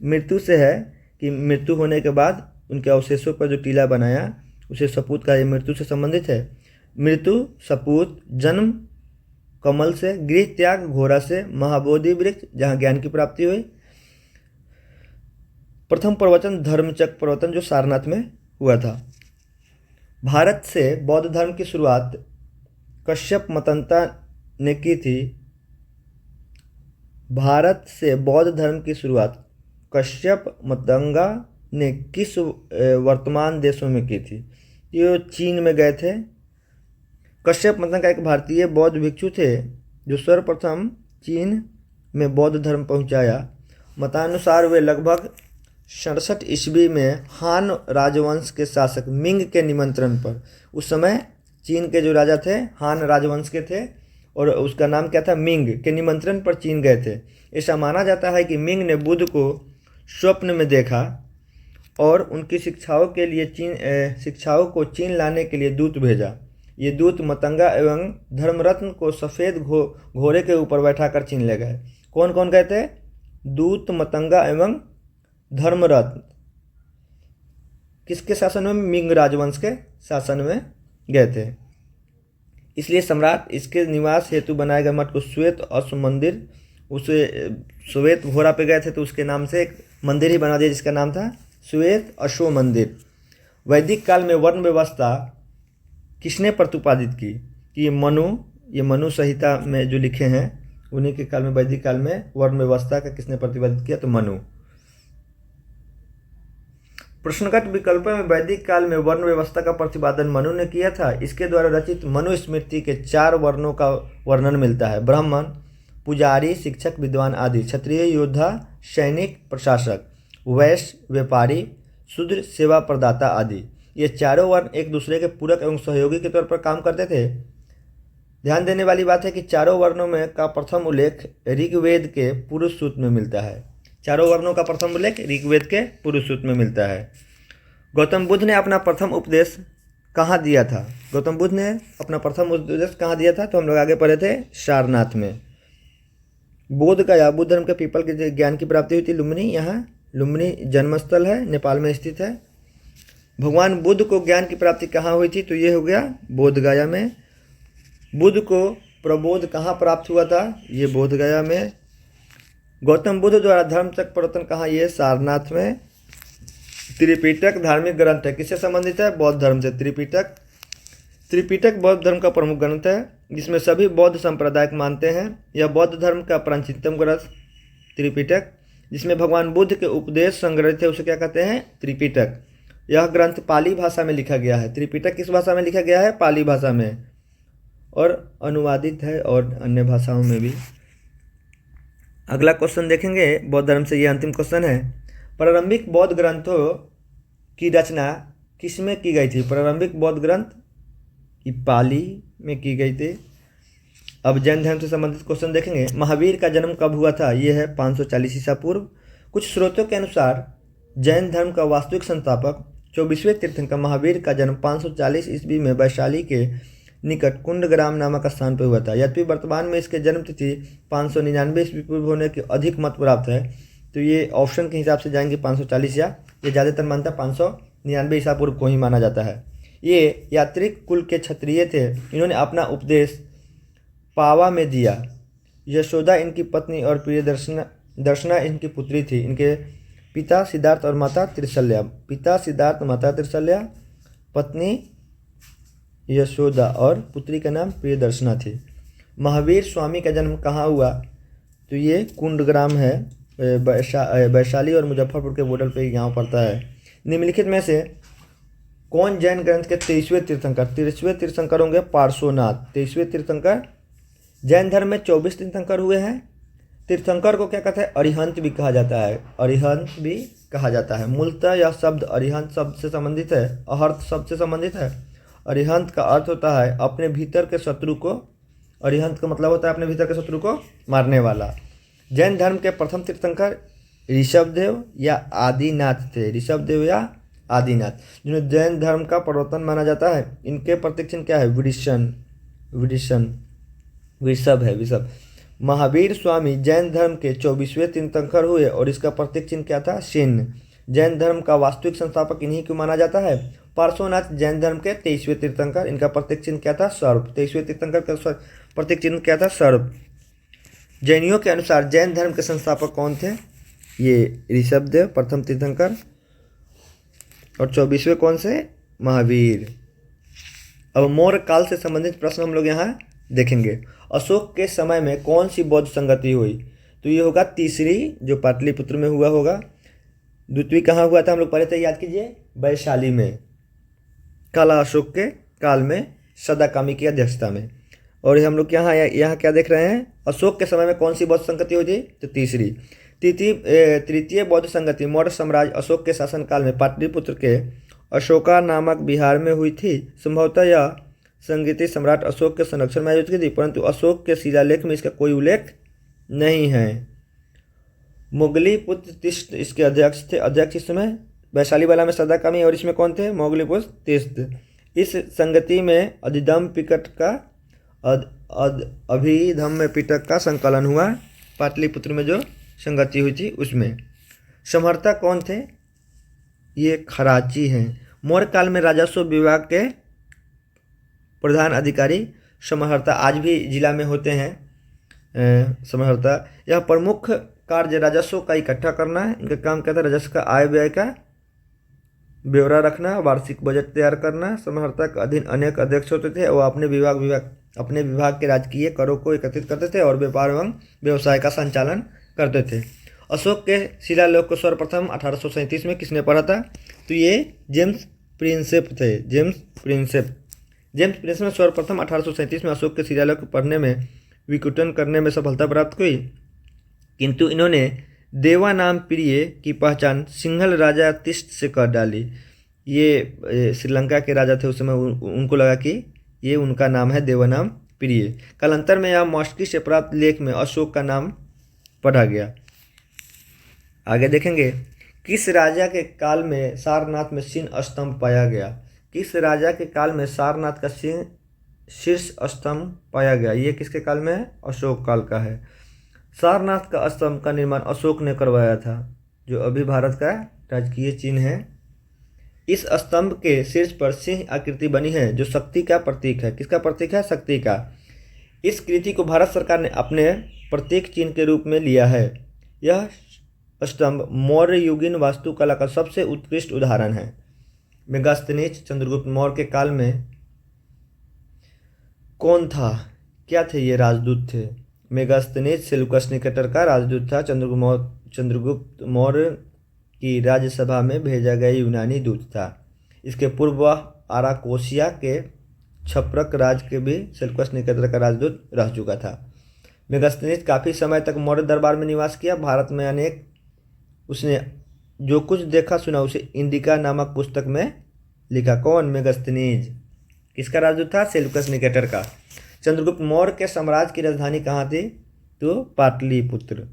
मृत्यु से है कि मृत्यु होने के बाद उनके अवशेषों पर जो टीला बनाया उसे सपूत का, ये मृत्यु से संबंधित है। मृत्यु, सपूत, जन्म कमल से, गृह त्याग घोड़ा से, महाबोधि वृक्ष जहाँ ज्ञान की प्राप्ति हुई। प्रथम प्रवचन धर्मचक्र प्रवचन जो सारनाथ में हुआ था। भारत से बौद्ध धर्म की शुरुआत कश्यप मतंगा ने की थी। भारत से बौद्ध धर्म की शुरुआत कश्यप मतंगा ने किस वर्तमान देशों में की थी? ये चीन में गए थे। कश्यप मतंगा एक भारतीय बौद्ध भिक्षु थे जो सर्वप्रथम चीन में बौद्ध धर्म पहुंचाया। मतानुसार वे लगभग 67 ईस्वी में हान राजवंश के शासक मिंग के निमंत्रण पर, उस समय चीन के जो राजा थे हान राजवंश के थे और उसका नाम क्या था? मिंग के निमंत्रण पर चीन गए थे। ऐसा माना जाता है कि मिंग ने बुद्ध को स्वप्न में देखा और उनकी शिक्षाओं को चीन लाने के लिए दूत भेजा। ये दूत मतंगा एवं धर्मरत्न को सफ़ेद घोड़े के ऊपर बैठाकर चीन ले गए। कौन कौन गए थे? दूत मतंगा एवं धर्मरत्न किसके शासन में? मिंग राजवंश के शासन में गए थे। इसलिए सम्राट इसके निवास हेतु बनाए गए मठ को श्वेत अश्व मंदिर, उसे श्वेत घोड़ा पे गए थे तो उसके नाम से एक मंदिर ही बना दिया जिसका नाम था श्वेत अश्व मंदिर। वैदिक काल में वर्ण व्यवस्था किसने प्रतिपादित की? कि ये मनु संहिता में जो लिखे हैं उन्हीं के काल में, वैदिक काल में वर्ण व्यवस्था का किसने प्रतिपादित किया? तो मनु। प्रश्नगत विकल्प में वैदिक काल में वर्ण व्यवस्था का प्रतिपादन मनु ने किया था। इसके द्वारा रचित मनुस्मृति के 4 वर्णों का वर्णन मिलता है। ब्राह्मण, पुजारी, शिक्षक, विद्वान आदि। क्षत्रिय, योद्धा, सैनिक, प्रशासक। वैश्य, व्यापारी, शूद्र, सेवा प्रदाता आदि। ये चारों वर्ण एक दूसरे के पूरक एवं सहयोगी के तौर पर काम करते थे। ध्यान देने वाली बात है कि चारों वर्णों में का प्रथम उल्लेख ऋग्वेद के पुरुष सूक्त में मिलता है। चारों वर्णों का प्रथम उल्लेख ऋग्वेद के पुरुष सूक्त में मिलता है। गौतम बुद्ध ने अपना प्रथम उपदेश कहाँ दिया था? गौतम बुद्ध ने अपना प्रथम उपदेश कहाँ दिया था? तो हम लोग आगे पढ़े थे सारनाथ में। बोध गया बुद्ध धर्म के पीपल के ज्ञान की प्राप्ति हुई थी लुम्बिनी। यहाँ लुम्बिनी जन्मस्थल है, नेपाल में स्थित है। भगवान बुद्ध को ज्ञान की प्राप्ति कहाँ हुई थी? तो ये हो गया बोध गया में। बुद्ध को प्रबोध कहाँ प्राप्त हुआ था? ये बोध गया में। गौतम बुद्ध द्वारा धर्मचक्र प्रवर्तन कहाँ? ये सारनाथ में। त्रिपिटक धार्मिक ग्रंथ है, किससे संबंधित है? बौद्ध धर्म से। त्रिपिटक बौद्ध धर्म का प्रमुख ग्रंथ है जिसमें सभी बौद्ध संप्रदाय मानते हैं। यह बौद्ध धर्म का प्राचीनतम ग्रंथ त्रिपिटक, जिसमें भगवान बुद्ध के उपदेश संग्रहित थे, उसे क्या कहते हैं? त्रिपिटक। यह ग्रंथ पाली भाषा में लिखा गया है। त्रिपिटक किस भाषा में लिखा गया है? पाली भाषा में, और अनुवादित है और अन्य भाषाओं में भी। अगला क्वेश्चन देखेंगे बौद्ध धर्म से, ये अंतिम क्वेश्चन है। प्रारंभिक बौद्ध ग्रंथों की रचना किसमें की गई थी? प्रारंभिक बौद्ध ग्रंथ की पाली में की गई थी। अब जैन धर्म से संबंधित क्वेश्चन देखेंगे। महावीर का जन्म कब हुआ था? ये है 540 ईसा पूर्व। कुछ स्रोतों के अनुसार जैन धर्म का वास्तविक संस्थापक 24वें तीर्थंकर महावीर का जन्म 540 ईस्वी में वैशाली के निकट कुंडग्राम नामक स्थान पर हुआ था। यद्यपि वर्तमान में इसके जन्म तिथि 599 ईस्वी पूर्व होने की अधिक मत प्राप्त है। तो ये ऑप्शन के हिसाब से जाएंगे 540, या ये ज़्यादातर मानता है 599 ईसा पूर्व को ही माना जाता है। ये यात्रिक कुल के क्षत्रिय थे। इन्होंने अपना उपदेश पावा में दिया। यशोदा इनकी पत्नी और प्रियदर्शना इनकी पुत्री थी। इनके पिता सिद्धार्थ और माता त्रिशल्या। पिता सिद्धार्थ, माता त्रिशल्या, पत्नी यशोदा और पुत्री का नाम प्रियदर्शना थी। महावीर स्वामी का जन्म कहाँ हुआ? तो ये कुंडग्राम है, वैशाली और मुजफ्फरपुर के बॉर्डर पे गांव पड़ता है। निम्नलिखित में से कौन जैन ग्रंथ के 23वें तीर्थंकर? 23वें तीर्थंकर होंगे पार्श्वनाथ। 23वें तीर्थंकर। जैन धर्म में 24 तीर्थंकर हुए हैं। तीर्थंकर को क्या कहते हैं? अरिहंत भी कहा जाता है। अरिहंत भी कहा जाता है। मूलतः यह शब्द अरिहंत शब्द से संबंधित है, अहर्त शब्द से संबंधित है। अरिहंत का अर्थ होता है अपने भीतर के शत्रु को, अरिहंत का मतलब होता है अपने भीतर के शत्रु को मारने वाला। जैन धर्म के प्रथम तीर्थंकर ऋषभदेव या आदिनाथ थे। ऋषभदेव या आदिनाथ, जिन्हें जैन धर्म का प्रवर्तन माना जाता है। इनके प्रतीक चिन्ह क्या है? विडिशन, विडिशन, वृषभ है, वृषभ। महावीर स्वामी जैन धर्म के 24वें तीर्थंकर हुए और इसका प्रतीक चिन्ह क्या था? चिन्ह। जैन धर्म का वास्तविक संस्थापक इन्हीं को माना जाता है। पार्श्वनाथ जैन धर्म के 23वें तीर्थंकर, इनका प्रतीक चिन्ह क्या था? सर्प। 23वें तीर्थंकर का प्रतीक चिन्ह क्या था? सर्प। जैनियों के अनुसार जैन धर्म के संस्थापक कौन थे? ये ऋषभदेव प्रथम तीर्थंकर, और 24वें कौन से? महावीर। अब मौर्य काल से संबंधित प्रश्न हम लोग यहाँ देखेंगे। अशोक के समय में कौन सी बौद्ध संगति हुई? तो ये होगा तीसरी, जो पाटलिपुत्र में हुआ होगा। द्वितीय कहाँ हुआ था? हम लोग पढ़े थे, याद कीजिए, वैशाली में, काला अशोक के काल में, सदाकामी की अध्यक्षता में। और हम लोग यहाँ क्या देख रहे हैं? अशोक के समय में कौन सी बौद्ध संगति हुई थी? तो तीसरी। तृतीय बौद्ध संगति मौर्य साम्राज्य अशोक के शासनकाल में पाटलिपुत्र के अशोका नामक बिहार में हुई थी। संभवतः यह संगति सम्राट अशोक के संरक्षण में आयोजित की थी, परंतु अशोक के शिलालेख में इसका कोई उल्लेख नहीं है। मोगलीपुत्र तिष्ठ इसके अध्यक्ष थे। अध्यक्ष इस समय वैशाली वाला में सदाकामी, और इसमें कौन थे? मोगलीपुत्र तिष्ठ। इस संगति में अधिधम्म पिटक का अभिधम्म पिटक का संकलन हुआ। पाटलिपुत्र में जो संगति हुई थी उसमें। समहर्ता कौन थे? ये खराची हैं। मौर्य काल में राजस्व विभाग के प्रधान अधिकारी समहर्ता आज भी जिला में होते हैं। समहर्ता यह प्रमुख कार्य राजस्व का इकट्ठा करना है। इनका काम क्या था? राजस्व का आय व्यय का ब्यौरा रखना, वार्षिक बजट तैयार करना। समहर्ता के अधीन अनेक अध्यक्ष होते थे और अपने विभाग के राजकीय करों को एकत्रित करते थे और व्यापार एवं व्यवसाय का संचालन करते थे। अशोक के शिलालेख को सर्वप्रथम 1837 में किसने पढ़ा था? तो ये जेम्स प्रिंसेप थे। जेम्स प्रिंसेप ने सर्वप्रथम 1837 में अशोक के शिलालेख को पढ़ने में विकुटन करने में सफलता प्राप्त हुई, किंतु इन्होंने देवानाम प्रिय की पहचान सिंघल राजा तिष्ठ से कर डाली। ये श्रीलंका के राजा थे उस समय, उनको लगा कि ये उनका नाम है देवानाम प्रिय। कालांतर में यहाँ मॉस्की से प्राप्त लेख में अशोक का नाम पढ़ा गया। आगे देखेंगे, किस राजा के काल में सारनाथ में सिंह स्तंभ पाया गया? किस राजा के काल में सारनाथ का शीर्ष स्तंभ पाया गया? ये किसके काल में है? अशोक काल का है। सारनाथ का स्तंभ का निर्माण अशोक ने करवाया था, जो अभी भारत का राजकीय चिन्ह है। इस स्तंभ के शीर्ष पर सिंह आकृति बनी है, जो शक्ति का प्रतीक है। किसका प्रतीक है? शक्ति का। इस कृति को भारत सरकार ने अपने प्रतीक चिन्ह के रूप में लिया है। यह स्तंभ मौर्य युगीन वास्तुकला का सबसे उत्कृष्ट उदाहरण है। मेगास्थनीज चंद्रगुप्त मौर्य के काल में कौन था? क्या थे ये? राजदूत थे। मेगास्थनीज सेल्यूकस निकेटर का राजदूत था। चंद्रगुप्त मौर्य की राज्यसभा में भेजा गया यूनानी दूत था। इसके पूर्व वह आराकोसिया के छप्रक राज के भी सेल्यूकस निकेटर का राजदूत रह चुका था। मेगास्थनीज काफ़ी समय तक मौर्य दरबार में निवास किया। भारत में उसने जो कुछ देखा सुना उसे इंडिका नामक पुस्तक में लिखा। कौन? मेगास्थनीज। किसका राजदूत था? सेल्यूकस निकेटर का। चंद्रगुप्त मौर्य के साम्राज्य की राजधानी कहाँ थी? तो पाटलिपुत्र।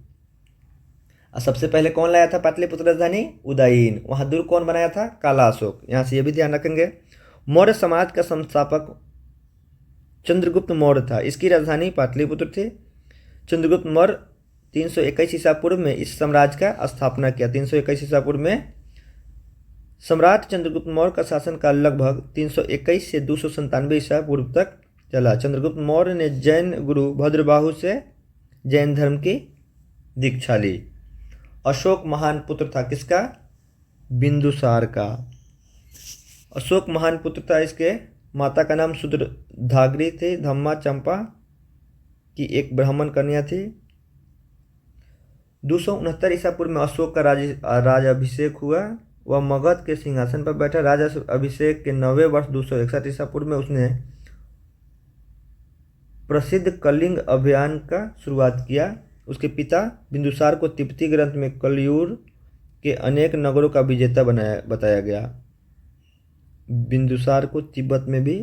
सबसे पहले कौन लाया था पाटलिपुत्र राजधानी? उदयीन। वहाँ दुर्ग कौन बनाया था? काला अशोक। यहाँ से ये भी ध्यान रखेंगे। मौर्य समाज का संस्थापक चंद्रगुप्त मौर्य था। इसकी राजधानी पाटलिपुत्र थी। चंद्रगुप्त मौर्य 321 ईसा पूर्व में इस साम्राज्य का स्थापना किया। 321 ईसा पूर्व में सम्राट चंद्रगुप्त मौर्य का शासनकाल लगभग 321 से 297 ईसा पूर्व तक चला। चंद्रगुप्त मौर्य ने जैन गुरु भद्रबाहु से जैन धर्म की दीक्षा ली। अशोक महान पुत्र था किसका? बिंदुसार का। अशोक महान पुत्र था। इसके माता का नाम शुद्रधाग्री थी। धम्मा चंपा की एक ब्राह्मण कन्या थी। 269 ईसा पूर्व में अशोक का राज अभिषेक हुआ। वह मगध के सिंहासन पर बैठा। राजा अभिषेक के 90वें वर्ष 261 ईसा पूर्व में उसने प्रसिद्ध कलिंग अभियान का शुरुआत किया। उसके पिता बिंदुसार को तिब्बती ग्रंथ में कलियुर के अनेक नगरों का विजेता बताया गया। बिंदुसार को तिब्बत में भी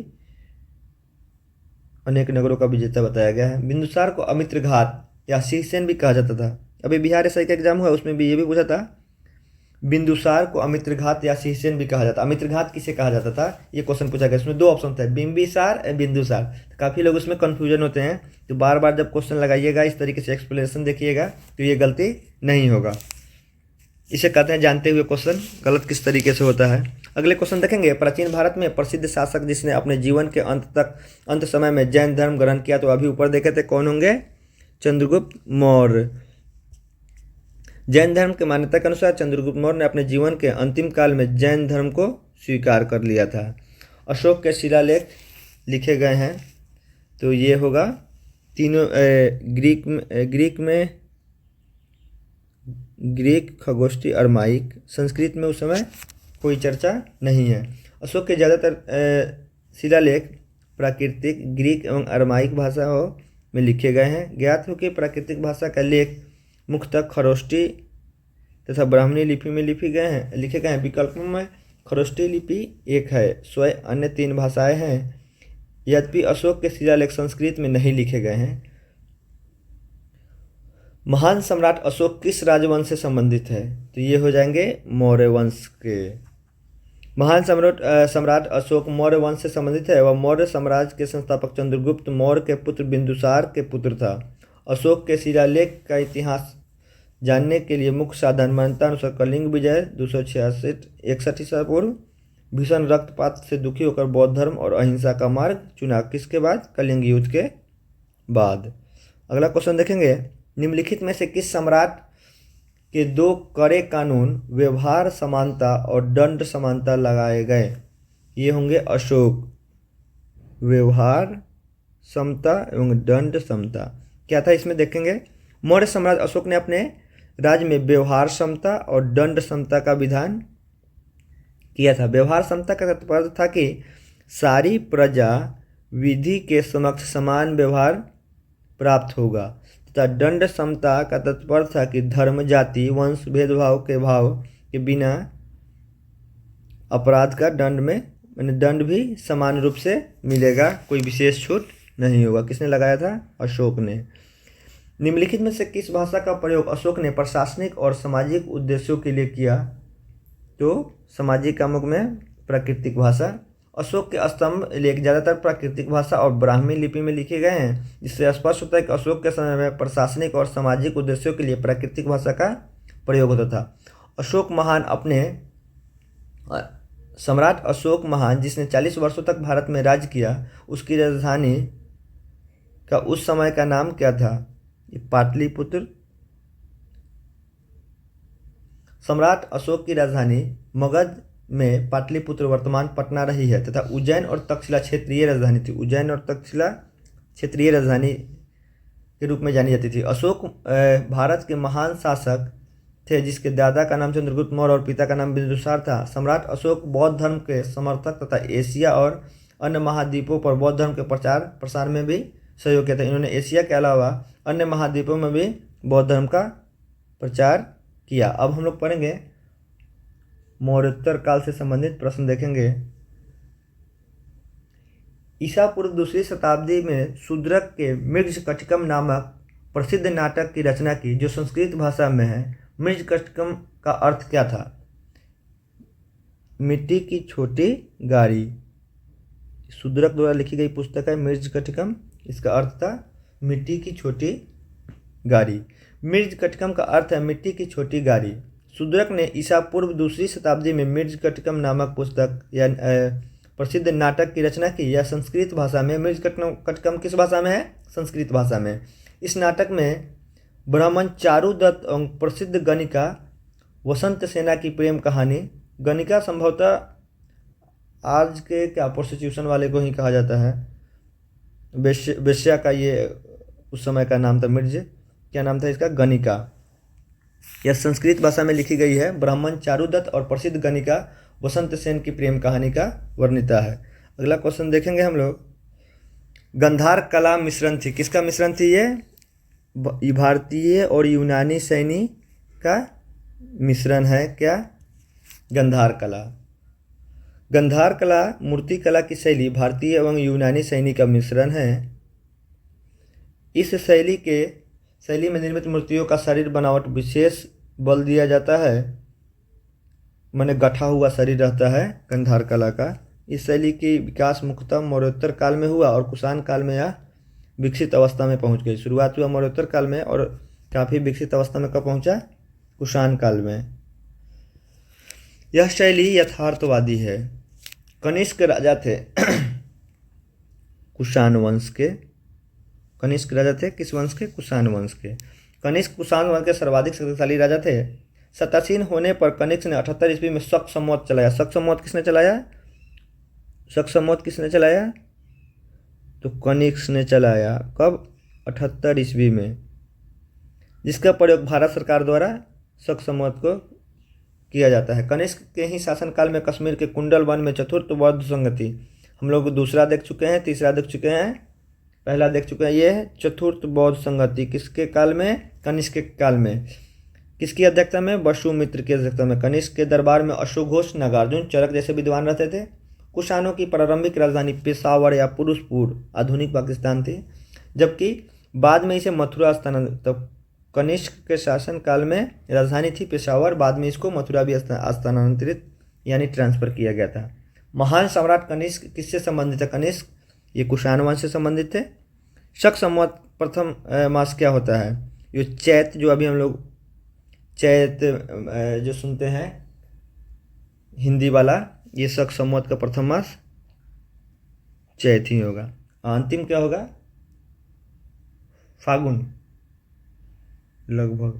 अनेक नगरों का विजेता बताया गया है। बिंदुसार को अमित्रघात या शीर्षसेन भी कहा जाता था। अभी बिहार एसआई का एग्जाम हुआ, उसमें भी ये भी पूछा था। बिंदुसार को अमित्रघात या सिहसेन भी कहा जाता है। अमित्रघात किसे कहा जाता था, ये क्वेश्चन पूछा गया। इसमें दो ऑप्शन थे, बिंबिसार या बिंदुसार। तो काफ़ी लोग उसमें कन्फ्यूजन होते हैं, तो बार बार जब क्वेश्चन लगाइएगा इस तरीके से एक्सप्लेनेशन देखिएगा तो ये गलती नहीं होगा। इसे कहते हैं जानते हुए क्वेश्चन गलत किस तरीके से होता है। अगले क्वेश्चन देखेंगे, प्राचीन भारत में प्रसिद्ध शासक जिसने अपने जीवन के अंत समय में जैन धर्म ग्रहण किया, तो अभी ऊपर देखे थे कौन होंगे, चंद्रगुप्त मौर्य। जैन धर्म के मान्यता के अनुसार चंद्रगुप्त मौर्य ने अपने जीवन के अंतिम काल में जैन धर्म को स्वीकार कर लिया था। अशोक के शिलालेख लिखे गए हैं, तो ये होगा तीनों ग्रीक, खगोष्ठी, अरमाइक। संस्कृत में उस समय कोई चर्चा नहीं है। अशोक के ज़्यादातर शिलालेख प्राकृतिक, ग्रीक एवं अरमाइक भाषाओं में लिखे गए हैं। ज्ञात हो कि प्राकृतिक भाषा का लेख मुख्यतः खरोष्ठी तथा ब्राह्मणी लिपि में लिखे गए हैं। विकल्पों में खरोष्ठी लिपि एक है, स्वयं अन्य 3 भाषाएं हैं। यद्यपि अशोक के शिलालेख संस्कृत में नहीं लिखे गए हैं। महान सम्राट अशोक किस राजवंश से संबंधित है, तो ये हो जाएंगे मौर्य वंश के। महान सम्राट अशोक मौर्य वंश से संबंधित है। वह मौर्य साम्राज्य के संस्थापक चंद्रगुप्त मौर्य के पुत्र बिंदुसार के पुत्र था। अशोक के शिलालेख का इतिहास जानने के लिए मुख्य साधन मान्यतानुसार कलिंग विजय 266 ईसा पूर्व, भीषण रक्तपात से दुखी होकर बौद्ध धर्म और अहिंसा का मार्ग चुना, किसके बाद, कलिंग युद्ध के बाद। अगला क्वेश्चन देखेंगे, निम्नलिखित में से किस सम्राट के 2 कड़े कानून व्यवहार समानता और दंड समानता लगाए गए, ये होंगे अशोक। व्यवहार समता एवं दंड समता क्या था इसमें देखेंगे। मौर्य सम्राट अशोक ने अपने राज्य में व्यवहार समता और दंड समता का विधान किया था। व्यवहार समता का तात्पर्य था कि सारी प्रजा विधि के समक्ष समान व्यवहार प्राप्त होगा, तथा दंड समता का तात्पर्य था कि धर्म, जाति, वंश भेदभाव के भाव के बिना अपराध का दंड भी समान रूप से मिलेगा, कोई विशेष छूट नहीं होगा। किसने लगाया था, अशोक ने। निम्नलिखित में से किस भाषा का प्रयोग अशोक ने प्रशासनिक और सामाजिक उद्देश्यों के लिए किया, तो सामाजिक कामों में प्राकृतिक भाषा। अशोक के स्तंभ लेख ज़्यादातर प्राकृतिक भाषा और ब्राह्मी लिपि में लिखे गए हैं, जिससे स्पष्ट होता है कि अशोक के समय में प्रशासनिक और सामाजिक उद्देश्यों के लिए प्राकृतिक भाषा का प्रयोग होता था। अशोक महान अपने सम्राट अशोक महान जिसने 40 वर्षों तक भारत में राज्य किया, उसकी राजधानी का उस समय का नाम क्या था, पाटलिपुत्र। सम्राट अशोक की राजधानी मगध में पाटलिपुत्र वर्तमान पटना रही है, तथा उज्जैन और तक्षशिला क्षेत्रीय राजधानी थी। उज्जैन और तक्षशिला क्षेत्रीय राजधानी के रूप में जानी जाती थी। अशोक भारत के महान शासक थे जिसके दादा का नाम चंद्रगुप्त मौर्य और पिता का नाम बिंदुसार था। सम्राट अशोक बौद्ध धर्म के समर्थक तथा एशिया और अन्य महाद्वीपों पर बौद्ध धर्म के प्रचार प्रसार में भी सहयोग किया था। इन्होंने एशिया के अलावा अन्य महाद्वीपों में भी बौद्ध धर्म का प्रचार किया। अब हम लोग पढ़ेंगे मौर्योत्तर काल से संबंधित प्रश्न देखेंगे। ईसा पूर्व 2री शताब्दी में शूद्रक के मृगकटिकम नामक प्रसिद्ध नाटक की रचना की, जो संस्कृत भाषा में है। मृगकटिकम का अर्थ क्या था, मिट्टी की छोटी गाड़ी। शूद्रक द्वारा लिखी गई पुस्तक है मृगकटिकम। इसका अर्थ था मिट्टी की छोटी गाड़ी। मृगकटिकम का अर्थ है मिट्टी की छोटी गाड़ी। शूद्रक ने ईसा पूर्व 2री शताब्दी में मृगकटिकम नामक पुस्तक या प्रसिद्ध नाटक की रचना की। यह संस्कृत भाषा में, मृगकटिकम किस भाषा में है, संस्कृत भाषा में। इस नाटक में ब्राह्मण चारुदत्त एवं प्रसिद्ध गणिका वसंत सेना की प्रेम कहानी। गणिका संभवतः आज के क्या प्रोस्टिट्यूशन वाले को ही कहा जाता है, वेश्या का ये उस समय का नाम था। क्या नाम था इसका, गणिका। यह संस्कृत भाषा में लिखी गई है। ब्राह्मण चारुदत्त और प्रसिद्ध गणिका वसंत सेन की प्रेम कहानी का वर्णिता है। अगला क्वेश्चन देखेंगे हम लोग। गंधार कला मिश्रण थी, किसका मिश्रण थी ये, भारतीय और यूनानी शैली का मिश्रण है क्या, गंधार कला। गंधार कला मूर्ति कला की शैली भारतीय एवं यूनानी शैली का मिश्रण है। इस शैली में निर्मित मूर्तियों का शरीर बनावट विशेष बल दिया जाता है। माने गठा हुआ शरीर रहता है गंधार कला का। इस शैली की विकास मुख्यतः मौर्योत्तर काल में हुआ और कुषाण काल में यह विकसित अवस्था में पहुंच गई। शुरुआत हुआ मौर्योत्तर काल में और काफ़ी विकसित अवस्था में कब पहुंचा? कुषाण काल में। यह शैली यथार्थवादी है। कनिष्क राजा थे कुषाण वंश के। कनिष्क राजा थे किस वंश के? कुषाण वंश के। कनिष्क कुषाण वंश के सर्वाधिक शक्तिशाली राजा थे। सत्तासीन होने पर कनिष्क ने 78 ईस्वी में शक संवत चलाया। शक संवत किसने चलाया? शक संवत किसने चलाया? तो कनिष्क ने चलाया। कब? 78 ईस्वी में, जिसका प्रयोग भारत सरकार द्वारा शक संवत को किया जाता है। कनिष्क के ही शासनकाल में कश्मीर के कुंडल वन में चतुर्थ बौद्ध संगति, हम लोग दूसरा देख चुके हैं, तीसरा देख चुके हैं, पहला देख चुके हैं, ये है चतुर्थ बौद्ध संगति। किसके काल में? कनिष्क के काल में। किसकी अध्यक्षता में? वसुमित्र की अध्यक्षता में। कनिष्क के दरबार में अशोक घोष, नागार्जुन, चरक जैसे विद्वान रहते थे। कुषाणों की प्रारंभिक राजधानी पेशावर या पुरुषपुर आधुनिक पाकिस्तान थी, जबकि बाद में इसे मथुरा स्थानांतरित। कनिष्क के शासन काल में राजधानी थी पेशावर, बाद में इसको मथुरा भी स्थानांतरित यानी ट्रांसफर किया गया था। महान सम्राट कनिष्क किससे संबंधित है? कनिष्क ये कुषाण वंश से संबंधित थे। शक संवत प्रथम मास क्या होता है? ये चैत, जो अभी हम लोग चैत जो सुनते हैं हिंदी वाला, ये शक संवत का प्रथम मास चैत ही होगा। अंतिम क्या होगा? फागुन लगभग।